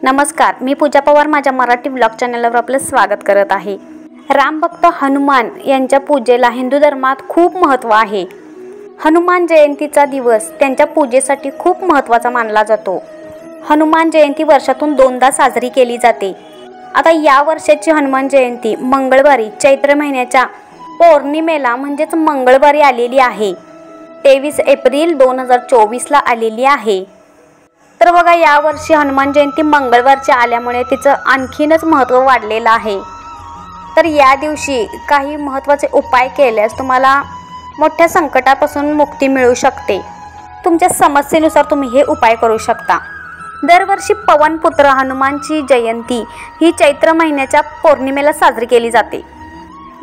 नमस्कार, मी पूजा पवार माझ्या मराठी ब्लॉग चॅनलवर आपलं स्वागत करत आहे। रामभक्त हनुमान यांच्या पूजेला हिंदू धर्मात खूप महत्त्व आहे। हनुमान जयंतीचा दिवस त्यांच्या पूजेसाठी खूप महत्त्वाचा मानला जातो। हनुमान जयंती वर्षातून दोनदा साजरी केली जाते। आता या वर्षाची हनुमान जयंती मंगळवारी चैत्र महिन्याच्या पौर्णिमेला म्हणजेच मंगळवारी आलेली आहे। 23 एप्रिल 2024 ला आलेली आहे। तर बघा, या वर्षी हनुमान जयंती मंगळवारची आल्यामुळे तिचं आणखीनच महत्त्व वाढलेलं आहे। तर या दिवशी काही महत्त्वाचे उपाय केल्यास तुम्हाला मोठ्या संकटापासून मुक्ती मिळू शकते। तुमच्या समस्येनुसार तुम्ही हे उपाय करू शकता। दरवर्षी पवनपुत्र हनुमानची जयंती ही चैत्र महिन्याच्या पौर्णिमेला साजरी केली जाते।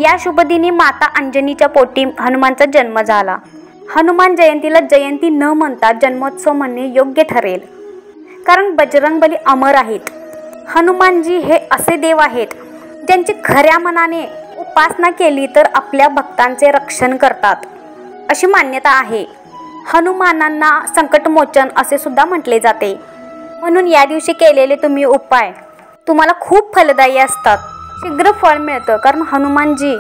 या शुभदिनी माता अंजनीच्या पोटी हनुमानचा जन्म झाला। हनुमान जयंतीला जयंती न म्हणता जन्मोत्सव म्हणणे योग्य ठरेल, कारण बजरंगबली अमर आहेत। हनुमानजी हे असे देव आहेत ज्यांची खऱ्या मनाने उपासना केली तर आपल्या भक्तांचे रक्षण करतात, अशी मान्यता आहे। हनुमानांना संकटमोचन असे सुद्धा म्हटले जाते। म्हणून या दिवशी केलेले तुम्ही उपाय तुम्हाला खूप फलदायी असतात, शीघ्र फळ मिळतं। कारण हनुमानजी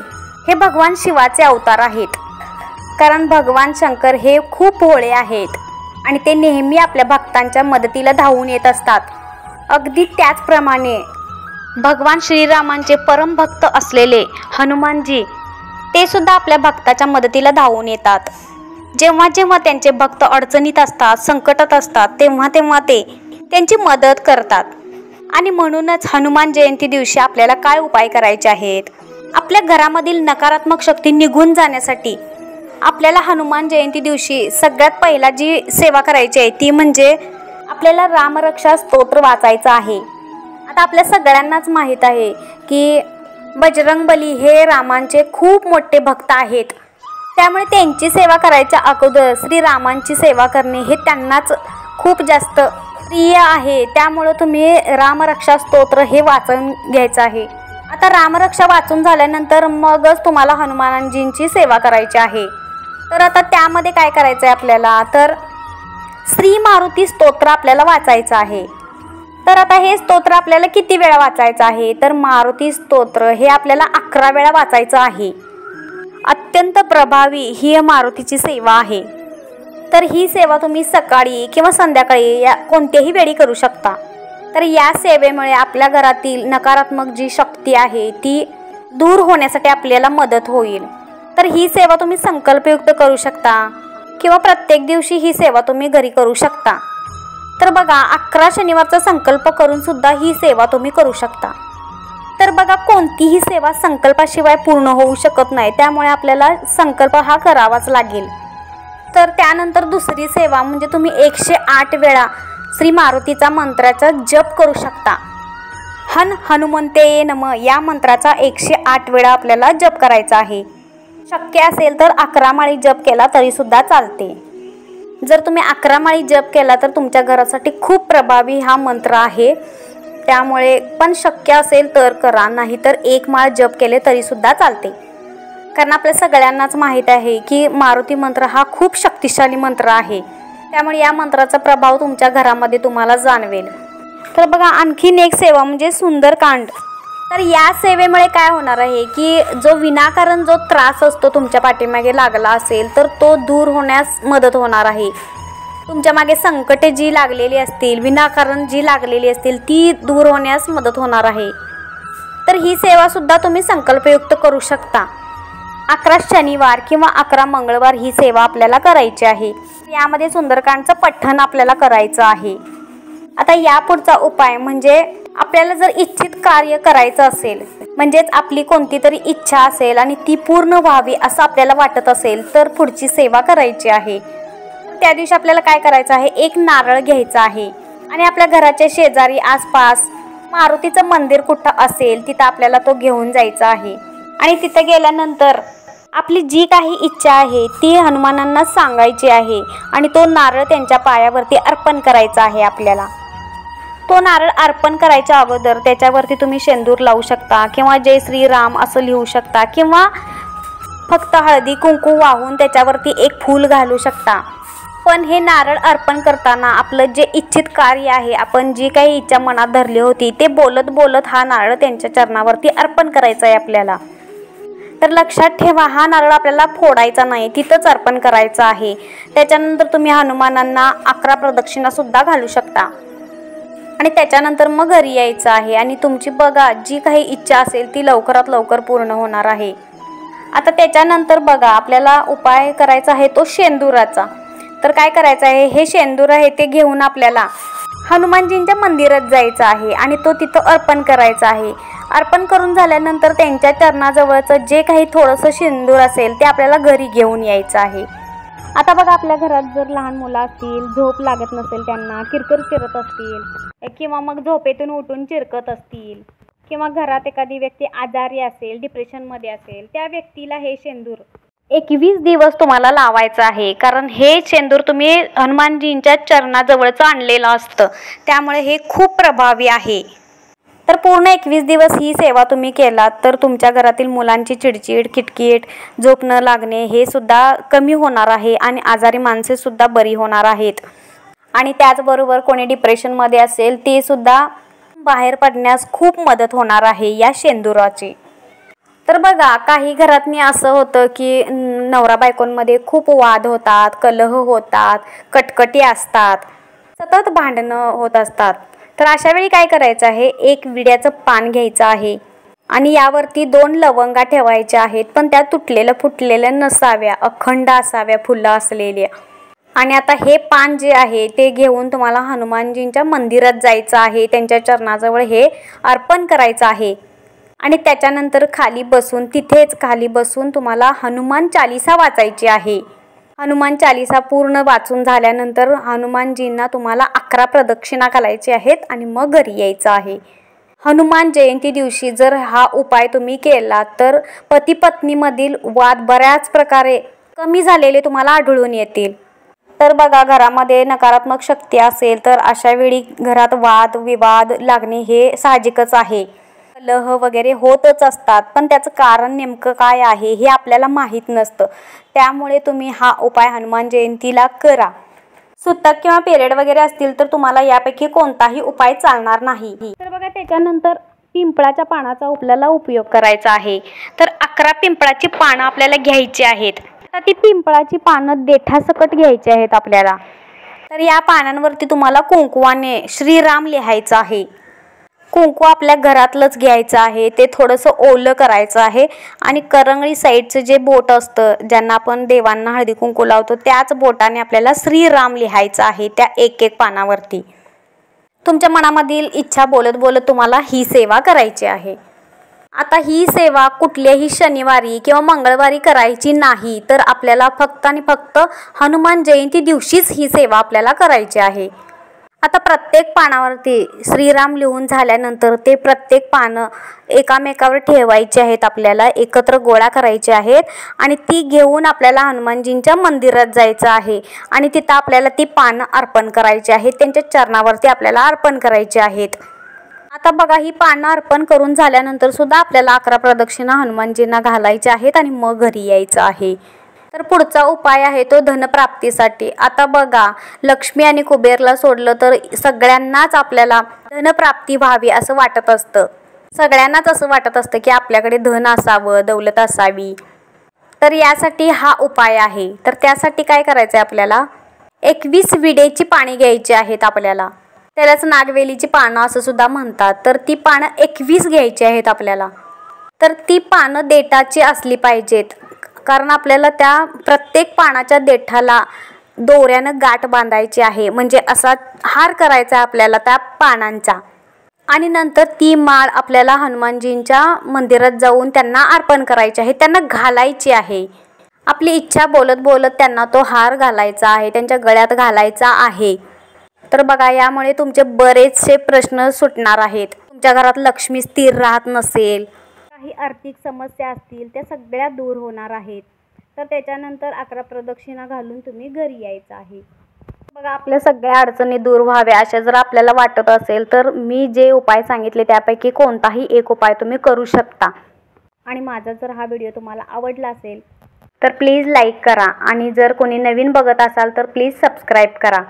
हे भगवान शिवाचे अवतार आहेत। कारण भगवान शंकर हे खूप भोळे आहेत आणि ते नेहमी आपल्या भक्तांच्या मदतीला धावून येत असतात। अगदी त्याचप्रमाणे भगवान श्रीरामांचे परम भक्त असलेले हनुमानजी ते सुद्धा आपल्या भक्ताच्या मदतीला धावून येतात। जेव्हा जेव्हा त्यांचे भक्त अडचणीत असतात, संकटात असतात, तेव्हा तेव्हा ते त्यांची मदत करतात। आणि म्हणूनच हनुमान जयंती दिवशी आपल्याला काय उपाय करायचे आहेत? आपल्या घरामधील नकारात्मक शक्ती निघून जाण्यासाठी आपल्याला हनुमान जयंती दिवशी सगळ्यात पहिला जी सेवा करायची आहे ती म्हणजे आपल्याला रामरक्षा स्तोत्र वाचायचं आहे। आता आपल्या सगळ्यांनाच माहीत आहे की बजरंगबली हे रामांचे खूप मोठे भक्त आहेत। त्यामुळे त्यांची सेवा करायच्या अगोदर श्रीरामांची सेवा करणे हे त्यांनाच खूप जास्त प्रिय आहे। त्यामुळे तुम्ही रामरक्षा स्तोत्र हे वाचून घ्यायचं आहे। आता रामरक्षा वाचून झाल्यानंतर मगच तुम्हाला हनुमानजींची सेवा करायची आहे। तर आता त्यामध्ये काय करायचं आहे आपल्याला, तर श्री मारुती स्तोत्र आपल्याला वाचायचं आहे। तर आता हे स्तोत्र आपल्याला किती वेळा वाचायचं आहे, तर मारुती स्तोत्र हे आपल्याला 11 वेळा वाचायचं आहे। अत्यंत प्रभावी ही मारुतीची सेवा आहे। तर ही सेवा तुम्ही सकाळी किंवा संध्याकाळी या कोणत्याही वेळी करू शकता। तर या सेवेमुळे आपल्या घरातील नकारात्मक जी शक्ती आहे ती दूर होण्यासाठी आपल्याला मदत होईल। तर ही सेवा तुम्ही संकल्पयुक्त करू शकता किंवा प्रत्येक दिवशी ही सेवा तुम्ही घरी करू शकता। तर बघा, 11 शनिवारचा संकल्प करून सुद्धा ही सेवा तुम्ही करू शकता। तर बघा, कोणतीही सेवा संकल्पाशिवाय पूर्ण होऊ शकत नाही, त्यामुळे आपल्याला संकल्प हा करावाच लागेल। तर त्यानंतर दुसरी सेवा म्हणजे तुम्ही 108 वेळा श्री मारुतीचा मंत्राचा जप करू शकता। हनुमंते नमः या मंत्राचा 108 वेळा आपल्याला जप करायचा आहे। शक्य असेल तर 11 माळी जप केला तरी सुद्धा चालते। जर तुम्ही 11 माळी जप केला तर तुमच्या घरासाठी खूप प्रभावी हा मंत्र आहे। त्यामुळे पण शक्य असेल तर करा, नाहीतर 1 माळ जप केले तरी सुद्धा चालते। कारण आपल्या सगळ्यांनाच माहीत आहे की मारुती मंत्र हा खूप शक्तिशाली मंत्र आहे। त्यामुळे या मंत्राचा प्रभाव तुमच्या घरामध्ये तुम्हाला जाणवेल। तर बघा, आणखीन एक सेवा म्हणजे सुंदरकांड। तर या सेवेमुळे काय होणार आहे की जो विनाकारण जो त्रास असतो तुमच्या पाठीमागे लागला असेल तर तो दूर होण्यास मदत होणार आहे। तुमच्या मागे संकटे जी लागलेली असतील, विनाकारण जी लागलेली असतील ती दूर होण्यास मदत होणार आहे। तर ही सेवा सुद्धा तुम्ही संकल्पयुक्त करू शकता। 11 शनिवार किंवा 11 मंगळवार ही सेवा आपल्याला करायची आहे। यामध्ये सुंदरकांडचं पठण आपल्याला करायचं आहे। आता या पुढचा उपाय म्हणजे आपल्याला जर इच्छित कार्य करायचं असेल, म्हणजेच आपली कोणती तरी इच्छा असेल आणि ती पूर्ण व्हावी असं आपल्याला वाटत असेल तर पुढची सेवा करायची आहे। त्या दिवशी आपल्याला काय करायचं आहे, एक नारळ घ्यायचा आहे आणि आपल्या घराच्या शेजारी आसपास मारुतीचं मंदिर कुठं असेल तिथं आपल्याला तो घेऊन जायचा आहे। आणि तिथं गेल्यानंतर आपली जी काही इच्छा आहे ती हनुमानांना सांगायची आहे आणि तो नारळ त्यांच्या पायावरती अर्पण करायचा आहे आपल्याला। तो नारळ अर्पण करायच्या अगोदर त्याच्यावरती तुम्ही शेंदूर लावू शकता किंवा जय श्रीराम असं लिहू शकता किंवा फक्त हळदी कुंकू वाहून त्याच्यावरती एक फूल घालू शकता। पण हे नारळ अर्पण करताना आपलं जे इच्छित कार्य आहे, आपण जी काही इच्छा मनात धरली होती ते बोलत बोलत हा नारळ त्यांच्या चरणावरती अर्पण करायचा आहे आपल्याला. तर लक्षात ठेवा, हा नारळ आपल्याला फोडायचा नाही, तिथंच अर्पण करायचा आहे. त्याच्यानंतर तुम्ही हनुमानांना 11 प्रदक्षिणा सुद्धा घालू शकता आणि त्याच्यानंतर मग घरी यायचं आहे आणि तुमची बघा जी काही इच्छा असेल ती लवकरात लवकर पूर्ण होणार आहे. आता त्याच्यानंतर बघा आपल्याला उपाय करायचा आहे तो शेंदुराचा. तर काय करायचं आहे, हे शेंदूर आहे ते घेऊन आपल्याला हनुमानजींच्या मंदिरात जायचं आहे आणि तो तिथं अर्पण करायचा आहे. अर्पण करून झाल्यानंतर त्यांच्या चरणाजवळचं जे काही थोडंसं शेंदूर असेल ते आपल्याला घरी घेऊन यायचं आहे. आता बघा आपल्या घरात जर लहान मुलं असतील, झोप लागत नसेल, त्यांना किरकिर फिरत असतील किंवा मग झोपेतून उठून चिरकत असतील किंवा घरात एखादी व्यक्ती आजारी असेल, डिप्रेशनमध्ये असेल, त्या व्यक्तीला हे शेंदूर 21 दिवस तुम्हाला लावायचं आहे. कारण हे शेंदूर तुम्ही हनुमानजींच्या चरणाजवळचं आणलेलं असतं, त्यामुळे हे खूप प्रभावी आहे. तर पूर्ण 21 दिवस ही सेवा तुम्ही केलात तर तुमच्या घरातील मुलांची चिडचिड, किटकिट, झोप न लागणे हे सुद्धा कमी होणार आहे आणि आजारी माणसे सुद्धा बरी होणार आहेत. आणि त्याचबरोबर कोणी डिप्रेशनमध्ये असेल ते सुद्धा बाहेर पडण्यास खूप मदत होणार आहे या शेंदुराची. तर बघा काही घरातनी असं होतं की नवरा बायकोंमध्ये खूप वाद होतात, कलह होतात, कटकटी असतात, सतत भांडणं होत असतात. तर अशा वेळी काय करायचं आहे, एक विड्याचं पान घ्यायचं आहे आणि यावरती 2 लवंगा ठेवायच्या आहेत, पण त्या तुटलेल्या फुटलेल्या नसाव्या, अखंड असाव्या, फुलं असलेल्या. आणि आता हे पान जे आहे ते घेऊन तुम्हाला हनुमानजींच्या मंदिरात जायचं आहे, त्यांच्या चरणाजवळ हे अर्पण करायचं आहे. आणि त्याच्यानंतर तिथेच खाली बसून तुम्हाला हनुमान चालीसा वाचायची आहे. हनुमान चालीसा पूर्ण वाचून झाल्यानंतर हनुमानजींना तुम्हाला 11 प्रदक्षिणा घालायची आहेत आणि मग घरी यायचं आहे. हनुमान जयंती दिवशी जर हा उपाय तुम्ही केला तर पती पत्नीमधील वाद बऱ्याच प्रकारे कमी झालेले तुम्हाला आढळून येतील. तर बघा घरामध्ये नकारात्मक शक्ती असेल तर अशा वेळी घरात वाद विवाद लागणे हे साहजिकच आहे. कलह वगैरे होतच असतात, पण त्याचं कारण नेमकं काय आहे हे आपल्याला माहीत नसतं. त्यामुळे तुम्ही हा उपाय हनुमान जयंतीला करा. सुतक किंवा पिरियड वगैरे असतील तर तुम्हाला यापैकी कोणताही उपाय चालणार नाही. तर बघा त्याच्यानंतर पिंपळाच्या पानाचा आपल्याला उपयोग करायचा आहे. तर 11 पिंपळाची पानं आपल्याला घ्यायची आहेत. आता ती पिंपळाची पानं देठासकट घ्यायची आहेत आपल्याला. तर या पानांवरती तुम्हाला कुंकवाने श्रीराम लिहायचं आहे. कुंकू आपल्या घरातलंच घ्यायचं आहे, ते थोडंसं ओलं करायचं आहे आणि करंगळी साईडचं जे बोट असतं ज्यांना आपण देवांना हळदी कुंकू लावतो त्याच बोटाने आपल्याला श्रीराम लिहायचं आहे त्या एक पानावरती. तुमच्या मनामधील इच्छा बोलत बोलत तुम्हाला ही सेवा करायची आहे. आता ही सेवा कुठल्याही शनिवारी किंवा मंगळवारी करायची नाही, तर आपल्याला फक्त आणि फक्त हनुमान जयंती दिवशीच ही सेवा आपल्याला करायची आहे. आता प्रत्येक पानावरती श्रीराम लिहून झाल्यानंतर ते प्रत्येक पानं एकामेकावर ठेवायचे आहेत, आपल्याला एकत्र गोळा करायचे आहेत आणि ती घेऊन आपल्याला हनुमानजींच्या मंदिरात जायचं आहे आणि तिथं आपल्याला ती पानं अर्पण करायची आहेत, त्यांच्या चरणावरती आपल्याला अर्पण करायचे आहेत. आता बघा ही पानं अर्पण करून झाल्यानंतर सुद्धा आपल्याला 11 प्रदक्षिणा हनुमानजींना घालायच्या आहेत आणि मग घरी यायचं आहे. तर पुढचा उपाय आहे तो धनप्राप्तीसाठी. आता बघा लक्ष्मी आणि कुबेरला सोडलं तर सगळ्यांनाच आपल्याला धनप्राप्ती व्हावी असं वाटत असतं. सगळ्यांनाच असं वाटत असतं की आपल्याकडे धन असावं, दौलत असावी. तर यासाठी हा उपाय आहे. तर त्यासाठी काय करायचं आहे, आपल्याला 21 विड्याची पाने घ्यायची आहेत आपल्याला. त्यालाच नागवेलीची पानं असं सुद्धा म्हणतात. तर ती पानं 21 घ्यायची आहेत आपल्याला. तर ती पानं देठाची असली पाहिजेत, कारण आपल्याला त्या प्रत्येक पानाच्या देठाला दोऱ्यानं गाठ बांधायची आहे, म्हणजे असा हार करायचा आहे आपल्याला त्या पानांचा. आणि नंतर ती माळ आपल्याला हनुमानजींच्या मंदिरात जाऊन त्यांना अर्पण करायची आहे, त्यांना घालायची आहे. आपली इच्छा बोलत बोलत त्यांना तो हार घालायचा आहे, त्यांच्या गळ्यात घालायचा आहे. तर बघा यामुळे तुमचे बरेचसे प्रश्न सुटणार आहेत. तुमच्या घरात लक्ष्मी स्थिर राहत नसेल, काही आर्थिक समस्या असतील त्या सगळ्या दूर होणार आहेत. तर त्याच्यानंतर 11 प्रदक्षिणा घालून तुम्ही घरी यायचं आहे. बघा आपल्या सगळ्या अडचणी दूर व्हाव्या अशा जर आपल्याला वाटत असेल तर मी जे उपाय सांगितले त्यापैकी कोणताही एक उपाय तुम्ही करू शकता. आणि माझा जर हा व्हिडिओ तुम्हाला आवडला असेल तर प्लीज लाईक करा आणि जर कोणी नवीन बघत असाल तर प्लीज सबस्क्राईब करा.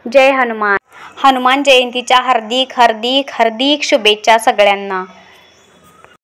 जय हनुमान. हनुमान जयंतीच्या हार्दिक हार्दिक हार्दिक शुभेच्छा सगळ्यांना.